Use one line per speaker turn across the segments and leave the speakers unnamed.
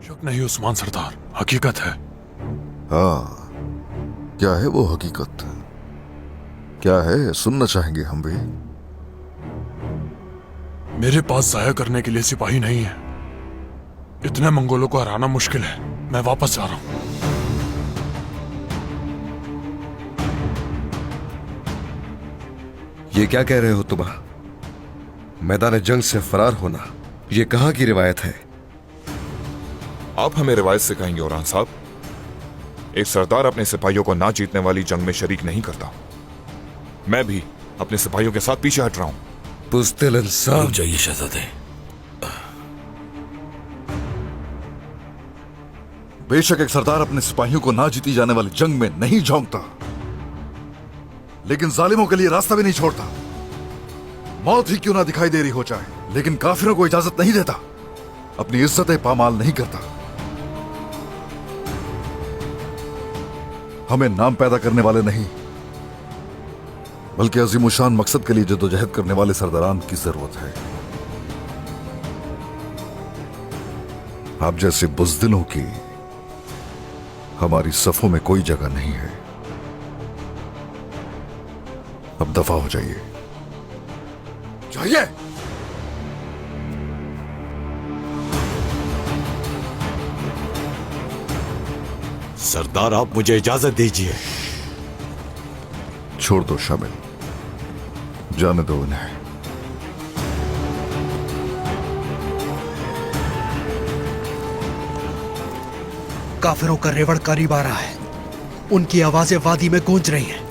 शक नहीं उस्मान सरदार, हकीकत है।
हाँ, क्या है वो हकीकत? क्या है, सुनना चाहेंगे हम भी।
मेरे पास जाया करने के लिए सिपाही नहीं है। इतने मंगोलों को हराना मुश्किल है। मैं वापस जा रहा हूं।
ये क्या कह रहे हो तुम? मैदान जंग से फरार होना, ये कहां की रिवायत है?
आप हमें रिवायत सिखाएंगे औरान साहब? एक सरदार अपने सिपाहियों को ना जीतने वाली जंग में शरीक नहीं करता। मैं भी अपने सिपाहियों के साथ पीछे हट रहा हूं।
बुज़दिल इंसान।
रुक जाइए शहजादे।
बेशक एक सरदार अपने सिपाहियों को ना जीती जाने वाली जंग में नहीं झोंकता, लेकिन जालिमों के लिए रास्ता भी नहीं छोड़ता। मौत ही क्यों ना दिखाई दे रही हो जाए, लेकिन काफिरों को इजाजत नहीं देता, अपनी इज्जतें पामाल नहीं करता। हमें नाम पैदा करने वाले नहीं, बल्कि अजीमुशान मकसद के लिए जद्दोजहद करने वाले सरदारान की जरूरत है। आप जैसे बुज़दिलों की हमारी सफों में कोई जगह नहीं है। अब दफा हो जाइए। जाइए।
सरदार, आप मुझे इजाजत दीजिए।
छोड़ दो शामिल, जाने दो उन्हें।
काफिरों का रेवड़ करीब आ रहा है। उनकी आवाजें वादी में गूंज रही हैं।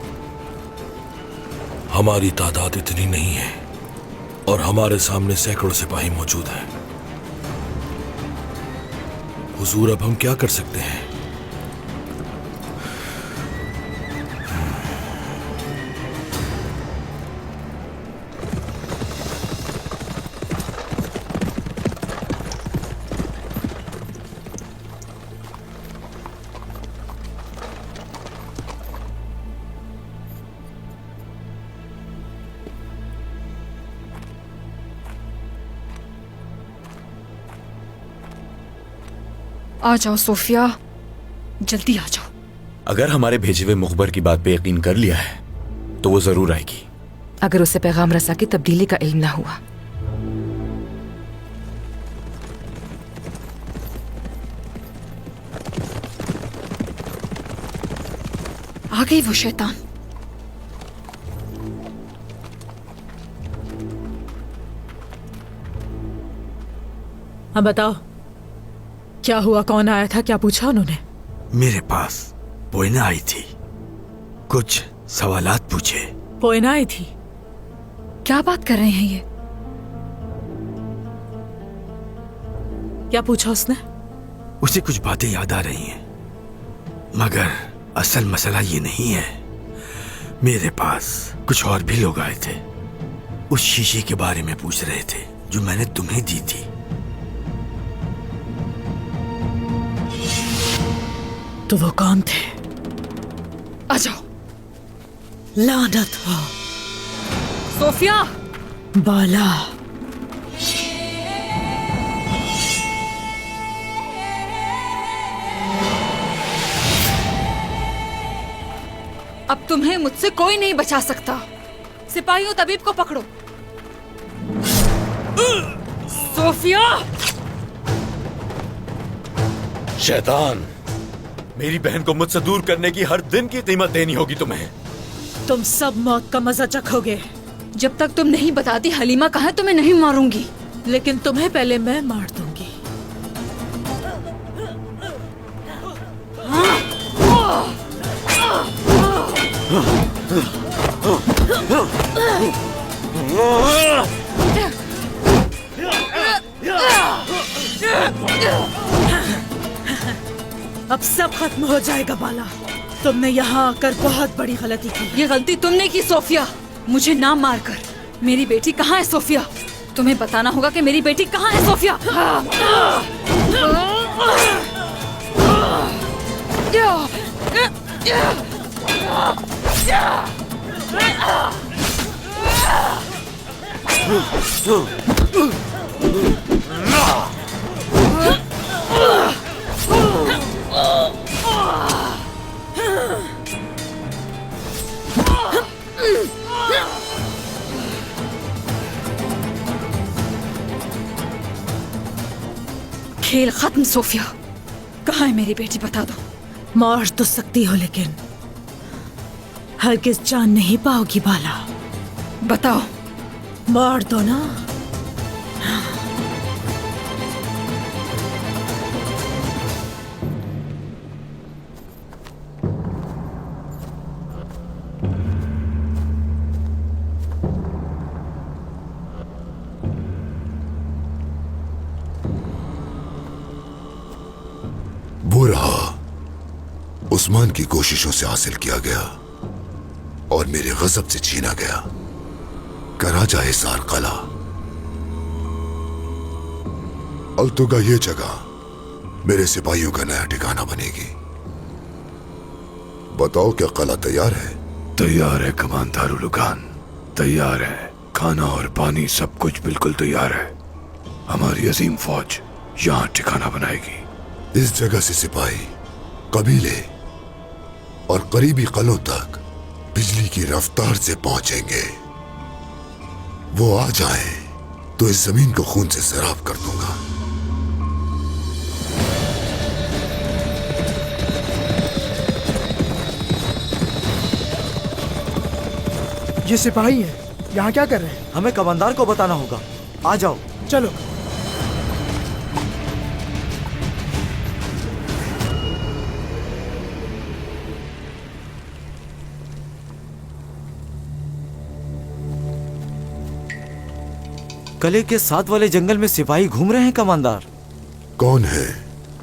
हमारी तादाद इतनी नहीं है और हमारे सामने सैकड़ों सिपाही मौजूद हैं। हुजूर, अब हम क्या कर सकते हैं?
आ जाओ सोफिया, जल्दी आ जाओ।
अगर हमारे भेजे हुए मुखबर की बात पे यकीन कर लिया है तो वो जरूर आएगी।
अगर उसे पैगाम रसा की तब्दीली का इल्म ना हुआ।
आ गई वो शैतान।
हाँ बताओ, क्या हुआ? कौन आया था? क्या पूछा उन्होंने?
मेरे पास पोइना आई थी, कुछ सवालात पूछे।
पोइना आई थी?
क्या बात कर रहे हैं ये?
क्या पूछा उसने?
उसे कुछ बातें याद आ रही हैं, मगर असल मसला ये नहीं है। मेरे पास कुछ और भी लोग आए थे, उस शीशे के बारे में पूछ रहे थे जो मैंने तुम्हें दी थी।
तो वो कौन थे?
आ जाओ।
लानत हो।
सोफिया!
बाला,
अब तुम्हें मुझसे कोई नहीं बचा सकता। सिपाहियों, तबीब को पकड़ो। सोफिया!
शैतान, मेरी बहन को मुझसे दूर करने की हर दिन की कीमत देनी होगी तुम्हें।
तुम सब मौत का मजा चखोगे।
जब तक तुम नहीं बताती हलीमा कहाँ है, तुम्हें नहीं मारूंगी।
लेकिन तुम्हें पहले मैं मार दूंगी। अब सब खत्म हो जाएगा बाला। तुमने यहाँ आकर बहुत बड़ी गलती की।
ये गलती तुमने की सोफिया, मुझे ना मारकर। मेरी बेटी कहाँ है सोफिया? तुम्हें बताना होगा कि मेरी बेटी कहाँ है सोफिया। खेल खत्म सोफिया। कहाँ है मेरी बेटी, बता दो।
मार तो सकती हो लेकिन हरगिज जान नहीं पाओगी बाला।
बताओ।
मार दो ना।
वो रहा उस्मान की कोशिशों से हासिल किया गया और मेरे गजब से छीना गया कराजा हिसार कला। अल्तुगा ये जगह मेरे सिपाहियों का नया ठिकाना बनेगी। बताओ क्या कला तैयार है?
तैयार है कमांडर उलुगान, तैयार है। खाना और पानी सब कुछ बिल्कुल तैयार है। हमारी अजीम फौज यहाँ ठिकाना बनाएगी।
इस जगह से सिपाही कबीले और करीबी कलों तक बिजली की रफ्तार से पहुंचेंगे। वो आ जाए तो इस जमीन को खून से सैराब कर दूंगा।
ये सिपाही है, यहाँ क्या कर रहे हैं?
हमें कमांडर को बताना होगा। आ जाओ।
चलो।
कले के साथ वाले जंगल में सिपाही घूम रहे हैं कमांडर।
कौन है?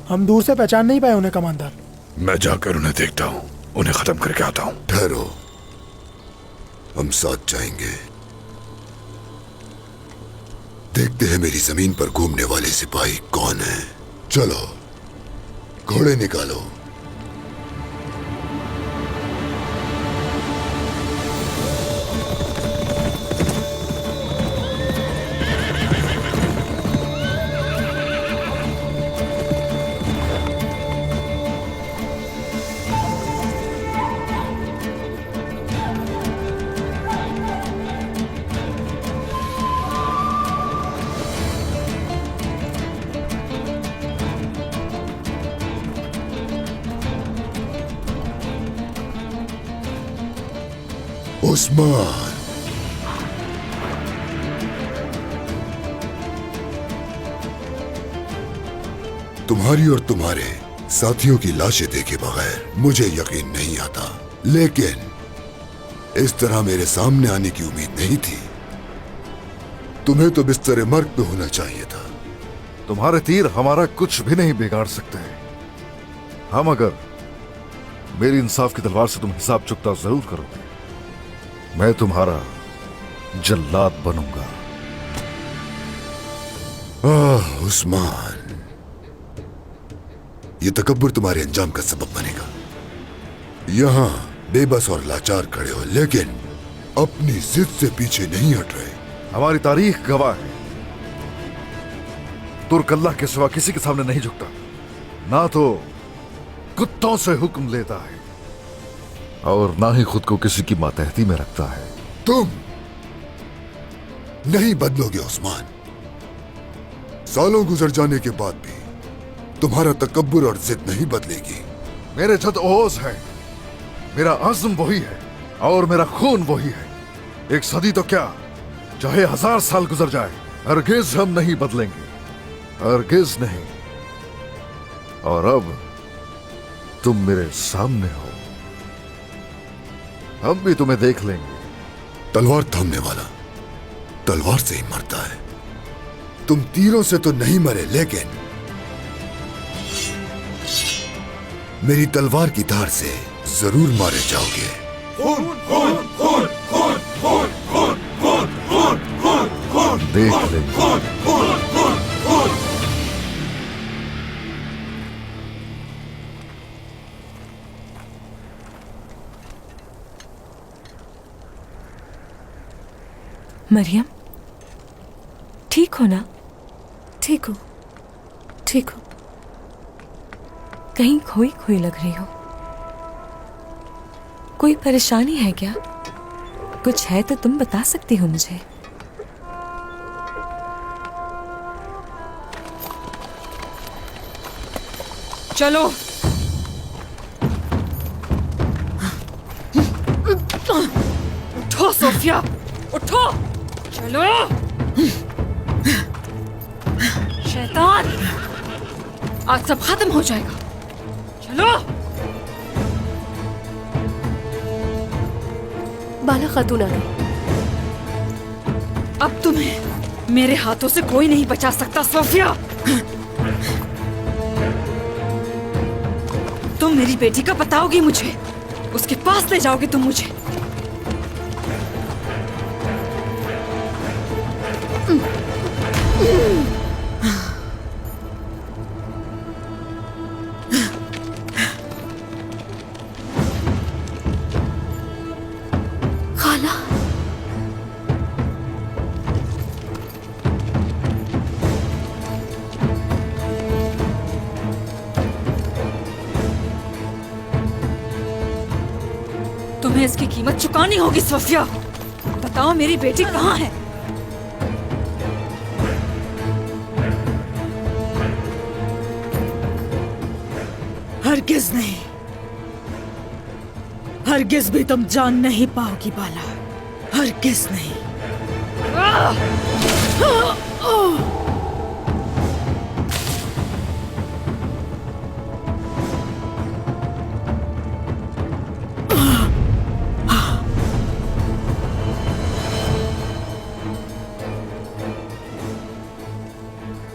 हम दूर से पहचान नहीं पाए उन्हें कमांडर।
मैं जाकर उन्हें देखता हूँ, उन्हें खत्म करके आता हूँ।
ठहरो, हम साथ जाएंगे। देखते हैं मेरी जमीन पर घूमने वाले सिपाही कौन है। चलो घोड़े निकालो। उस्मान, तुम्हारी और तुम्हारे साथियों की लाशें देखे बगैर मुझे यकीन नहीं आता, लेकिन इस तरह मेरे सामने आने की उम्मीद नहीं थी। तुम्हें तो बिस्तर मर्ग पे होना चाहिए था।
तुम्हारे तीर हमारा कुछ भी नहीं बिगाड़ सकते। हम अगर मेरी इंसाफ की तलवार से तुम हिसाब चुकता जरूर करोगे, मैं तुम्हारा जल्लाद बनूंगा।
उस्मान, ये तकब्बुर तुम्हारे अंजाम का सबब बनेगा। यहां बेबस और लाचार खड़े हो, लेकिन अपनी जिद से पीछे नहीं हट रहे।
हमारी तारीख गवाह है, तुर्क अल्लाह के सिवा किसी के सामने नहीं झुकता, ना तो कुत्तों से हुक्म लेता है और ना ही खुद को किसी की मातहती में रखता है।
तुम नहीं बदलोगे उस्मान। सालों गुजर जाने के बाद भी तुम्हारा तकब्बुर और जिद नहीं बदलेगी।
मेरे जद ओज है, मेरा आज़म वही है और मेरा खून वही है। एक सदी तो क्या, चाहे 1000 साल गुजर जाए, हरगिज हम नहीं बदलेंगे, हरगिज नहीं। और अब तुम मेरे सामने हो, हम भी तुम्हें देख लेंगे।
तलवार थामने वाला तलवार से ही मरता है। तुम तीरों से तो नहीं मरे, लेकिन मेरी तलवार की धार से जरूर मारे जाओगे। खून, खून, खून, खून, खून, खून, खून, खून, खून, खून,
देख लेंगे।
खून, खून, खून, खून।
मरियम, ठीक हो ना? ठीक हो, ठीक हो। कहीं खोई खोई लग रही हो। कोई परेशानी है क्या? कुछ है तो तुम बता सकती हो मुझे।
चलो। उठो सोफिया, उठो। चलो। शैतान, आज सब खत्म हो जाएगा। चलो।
बाला खातून आ गई।
अब तुम्हें मेरे हाथों से कोई नहीं बचा सकता सोफिया। तुम मेरी बेटी का बताओगी मुझे, उसके पास ले जाओगे तुम मुझे।
खाला,
तुम्हें इसकी कीमत चुकानी होगी सोफिया। बताओ मेरी बेटी कहाँ है?
हरगिज नहीं, हरगिज भी तुम जान नहीं पाओगी बाला, हरगिज नहीं।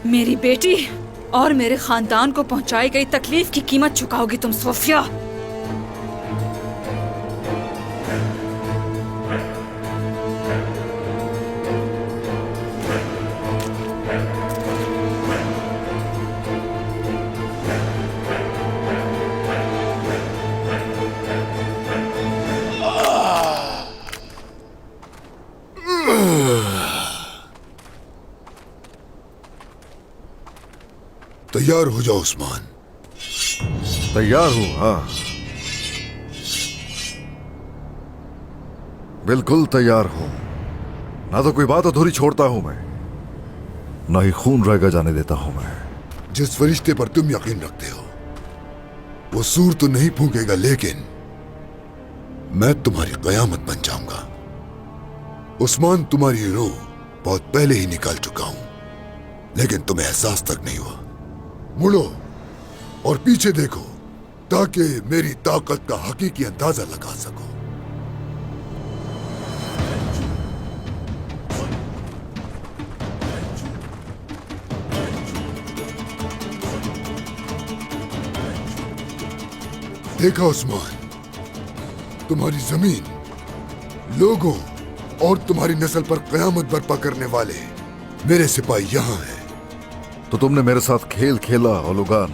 मेरी बेटी और मेरे खानदान को पहुंचाई गई तकलीफ की कीमत चुकाओगी तुम सोफिया।
तैयार हो जाओ उस्मान।
तैयार हूं, हाँ, बिल्कुल तैयार हूं। ना तो कोई बात अधूरी छोड़ता हूं मैं, ना ही खून रह जाने देता हूं मैं।
जिस फरिश्ते पर तुम यकीन रखते हो वो सूर तो नहीं फूंकेगा, लेकिन मैं तुम्हारी कयामत बन जाऊंगा। उस्मान, तुम्हारी रूह बहुत पहले ही निकाल चुका हूं, लेकिन तुम्हें एहसास तक नहीं हुआ। मुड़ो और पीछे देखो ताकि मेरी ताकत का हकीकी अंदाजा लगा सको। देखा उस्मान, तुम्हारी जमीन, लोगों और तुम्हारी नस्ल पर कयामत बर्पा करने वाले मेरे सिपाही यहां हैं।
तो तुमने मेरे साथ खेल खेला ओलुगान।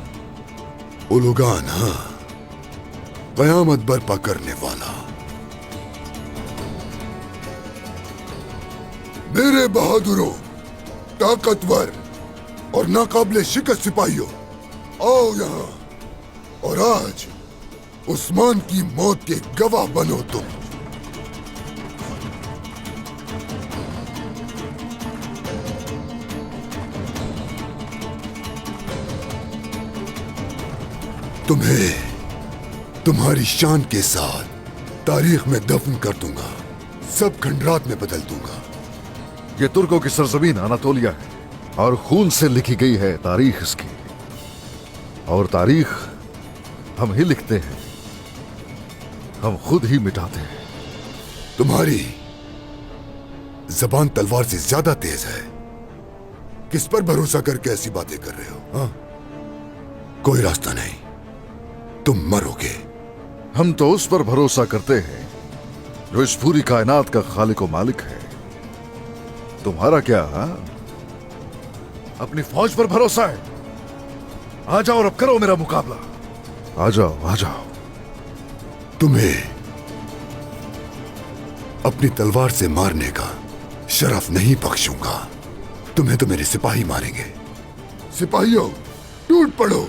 ओलुगान, हाँ, कयामत बर्पा करने वाला। मेरे बहादुरों, ताकतवर और नाकाबिले शिकस्त सिपाहियों, आओ यहां और आज उस्मान की मौत के गवाह बनो तुम। तुम्हें तुम्हारी शान के साथ तारीख में दफन कर दूंगा, सब खंडरात में बदल दूंगा।
ये तुर्कों की सरजमीन अनातोलिया है और खून से लिखी गई है तारीख इसकी, और तारीख हम ही लिखते हैं, हम खुद ही मिटाते हैं।
तुम्हारी जबान तलवार से ज्यादा तेज है। किस पर भरोसा करके ऐसी बातें कर रहे हो? हाँ? कोई रास्ता नहीं, तुम मरोगे।
हम तो उस पर भरोसा करते हैं जो इस पूरी कायनात का खालिक व मालिक है। तुम्हारा क्या, हाँ? अपनी फौज पर भरोसा है? आ जाओ और अब करो मेरा मुकाबला। आ जाओ, आ जाओ।
तुम्हें अपनी तलवार से मारने का शरफ नहीं बख्शूंगा। तुम्हें तो मेरे सिपाही मारेंगे। सिपाहियों, टूट पड़ो।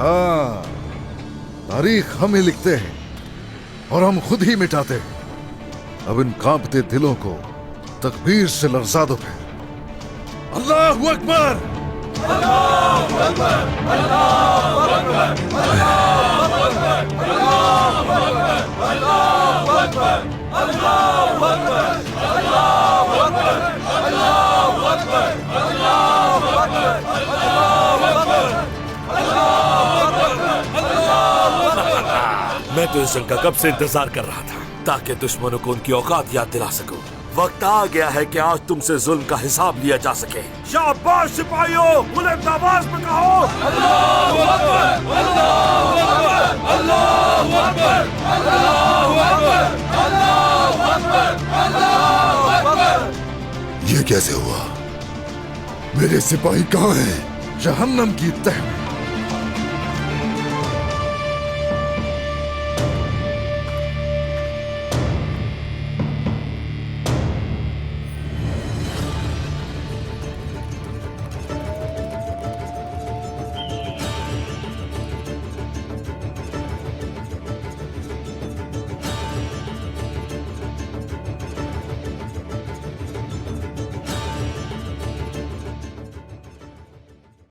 हाँ, तारीख हम ही लिखते हैं और हम खुद ही मिटाते हैं। अब इन कांपते दिलों को तकबीर से लरसा दो फिर। अल्लाहू अकबर! अल्लाहू अकबर! अल्लाहू अकबर! अल्लाहू अकबर! अल्लाहू अकबर! अल्लाहू अकबर! अल्लाहू अकबर! अल्लाहू अकबर! अल्लाहू अकबर! अल्लाहू अकबर!
मैं तो इस जंग का कब से इंतजार कर रहा था ताकि दुश्मनों को उनकी औकात याद दिला सकूं। वक्त आ गया है कि आज तुमसे जुल्म का हिसाब लिया जा सके। शाबाश सिपाहियों, बुलंद आवाज में कहो अल्लाहू अकबर! अल्लाहू अकबर! अल्लाहू अकबर! अल्लाहू अकबर! अल्लाहू अकबर! अल्लाहू अकबर!
ये कैसे हुआ? मेरे सिपाही कहाँ हैं?
जहन्नम की तह में।